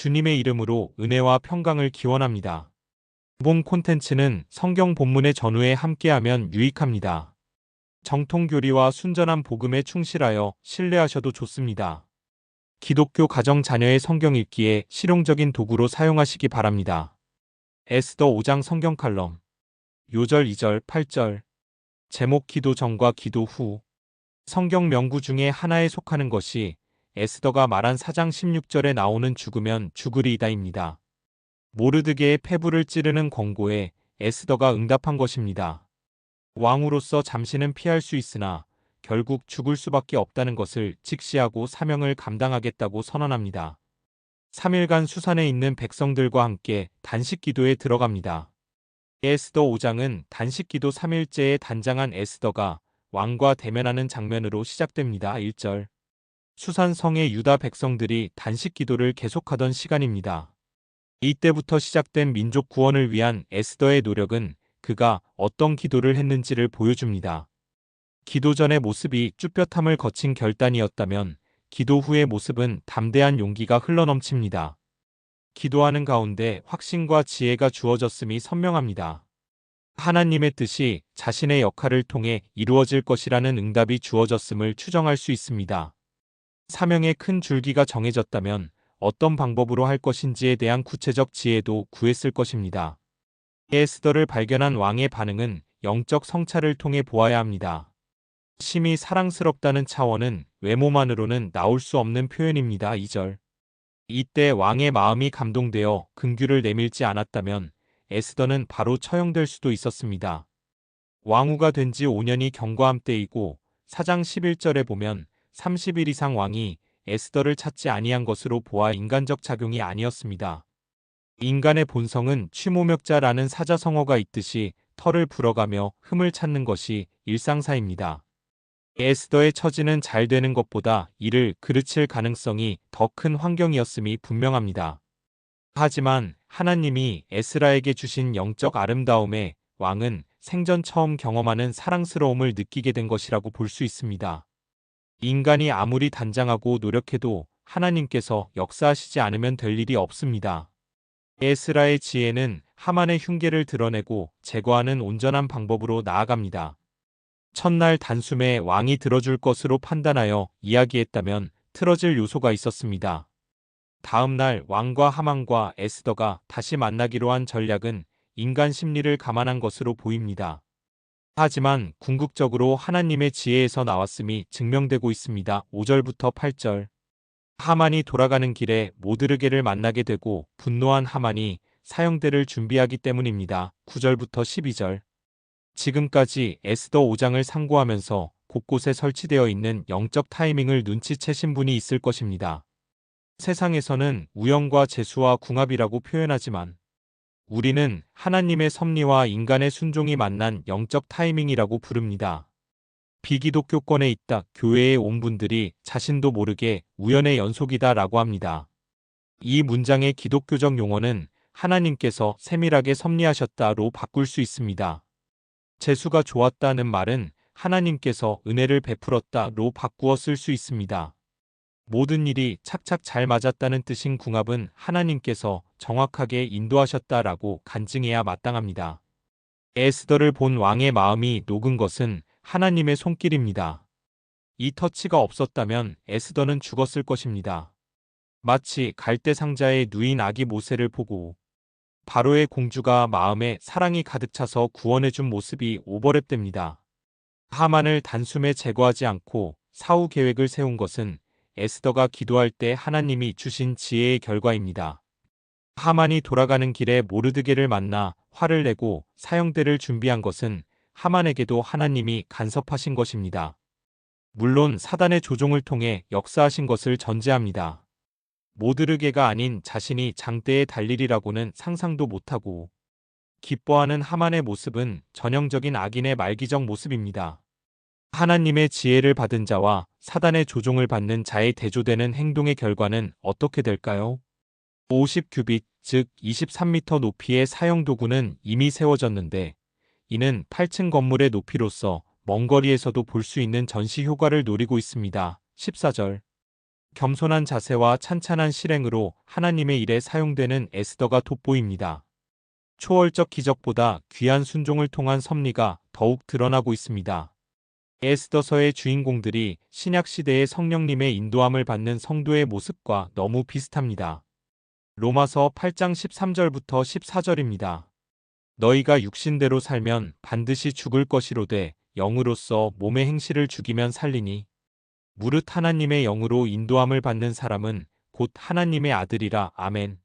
주님의 이름으로 은혜와 평강을 기원합니다. 본 콘텐츠는 성경 본문의 전후에 함께하면 유익합니다. 정통교리와 순전한 복음에 충실하여 신뢰하셔도 좋습니다. 기독교 가정 자녀의 성경 읽기에 실용적인 도구로 사용하시기 바랍니다. 에스더 5장 성경 칼럼 요절 2절 8절 제목 기도 전과 기도 후 성경 명구 중에 하나에 속하는 것이 에스더가 말한 4장 16절에 나오는 죽으면 죽으리이다입니다. 모르드게의 폐부를 찌르는 권고에 에스더가 응답한 것입니다. 왕으로서 잠시는 피할 수 있으나 결국 죽을 수밖에 없다는 것을 직시하고 사명을 감당하겠다고 선언합니다. 3일간 수산에 있는 백성들과 함께 단식기도에 들어갑니다. 에스더 5장은 단식기도 3일째에 단장한 에스더가 왕과 대면하는 장면으로 시작됩니다. 1절 수산성의 유다 백성들이 단식기도를 계속하던 시간입니다. 이때부터 시작된 민족 구원을 위한 에스더의 노력은 그가 어떤 기도를 했는지를 보여줍니다. 기도 전의 모습이 쭈뼛함을 거친 결단이었다면 기도 후의 모습은 담대한 용기가 흘러넘칩니다. 기도하는 가운데 확신과 지혜가 주어졌음이 선명합니다. 하나님의 뜻이 자신의 역할을 통해 이루어질 것이라는 응답이 주어졌음을 추정할 수 있습니다. 사명의 큰 줄기가 정해졌다면 어떤 방법으로 할 것인지에 대한 구체적 지혜도 구했을 것입니다. 에스더를 발견한 왕의 반응은 영적 성찰을 통해 보아야 합니다. 심히 사랑스럽다는 차원은 외모만으로는 나올 수 없는 표현입니다. 2절 이때 왕의 마음이 감동되어 긍휼을 내밀지 않았다면 에스더는 바로 처형될 수도 있었습니다. 왕후가 된 지 5년이 경과함 때이고 4장 11절에 보면 30일 이상 왕이 에스더를 찾지 아니한 것으로 보아 인간적 작용이 아니었습니다. 인간의 본성은 취모멱자라는 사자성어가 있듯이 털을 불어가며 흠을 찾는 것이 일상사입니다. 에스더의 처지는 잘 되는 것보다 이를 그르칠 가능성이 더 큰 환경이었음이 분명합니다. 하지만 하나님이 에스라에게 주신 영적 아름다움에 왕은 생전 처음 경험하는 사랑스러움을 느끼게 된 것이라고 볼 수 있습니다. 인간이 아무리 단장하고 노력해도 하나님께서 역사하시지 않으면 될 일이 없습니다. 에스라의 지혜는 하만의 흉계를 드러내고 제거하는 온전한 방법으로 나아갑니다. 첫날 단숨에 왕이 들어줄 것으로 판단하여 이야기했다면 틀어질 요소가 있었습니다. 다음 날 왕과 하만과 에스더가 다시 만나기로 한 전략은 인간 심리를 감안한 것으로 보입니다. 하지만 궁극적으로 하나님의 지혜에서 나왔음이 증명되고 있습니다. 5절부터 8절 하만이 돌아가는 길에 모드르게를 만나게 되고 분노한 하만이 사형대를 준비하기 때문입니다. 9절부터 12절 지금까지 에스더 5장을 상고하면서 곳곳에 설치되어 있는 영적 타이밍을 눈치채신 분이 있을 것입니다. 세상에서는 우연과 재수와 궁합이라고 표현하지만 우리는 하나님의 섭리와 인간의 순종이 만난 영적 타이밍이라고 부릅니다. 비기독교권에 있다 교회에 온 분들이 자신도 모르게 우연의 연속이다 라고 합니다. 이 문장의 기독교적 용어는 하나님께서 세밀하게 섭리하셨다로 바꿀 수 있습니다. 재수가 좋았다는 말은 하나님께서 은혜를 베풀었다로 바꾸어 쓸 수 있습니다. 모든 일이 착착 잘 맞았다는 뜻인 궁합은 하나님께서 정확하게 인도하셨다라고 간증해야 마땅합니다. 에스더를 본 왕의 마음이 녹은 것은 하나님의 손길입니다. 이 터치가 없었다면 에스더는 죽었을 것입니다. 마치 갈대 상자에 누인 아기 모세를 보고 바로의 공주가 마음에 사랑이 가득 차서 구원해준 모습이 오버랩됩니다. 하만을 단숨에 제거하지 않고 사후 계획을 세운 것은 에스더가 기도할 때 하나님이 주신 지혜의 결과입니다. 하만이 돌아가는 길에 모르드게를 만나 화를 내고 사형대를 준비한 것은 하만에게도 하나님이 간섭하신 것입니다. 물론 사단의 조종을 통해 역사하신 것을 전제합니다. 모드르게가 아닌 자신이 장대에 달 일이라고는 상상도 못하고 기뻐하는 하만의 모습은 전형적인 악인의 말기적 모습입니다. 하나님의 지혜를 받은 자와 사단의 조종을 받는 자의 대조되는 행동의 결과는 어떻게 될까요? 50규빗, 즉 23m 높이의 사형도구는 이미 세워졌는데 이는 8층 건물의 높이로서 먼 거리에서도 볼 수 있는 전시 효과를 노리고 있습니다. 14절 겸손한 자세와 찬찬한 실행으로 하나님의 일에 사용되는 에스더가 돋보입니다. 초월적 기적보다 귀한 순종을 통한 섭리가 더욱 드러나고 있습니다. 에스더서의 주인공들이 신약시대의 성령님의 인도함을 받는 성도의 모습과 너무 비슷합니다. 로마서 8장 13절부터 14절입니다. 너희가 육신대로 살면 반드시 죽을 것이로되 영으로서 몸의 행실을 죽이면 살리니 무릇 하나님의 영으로 인도함을 받는 사람은 곧 하나님의 아들이라. 아멘.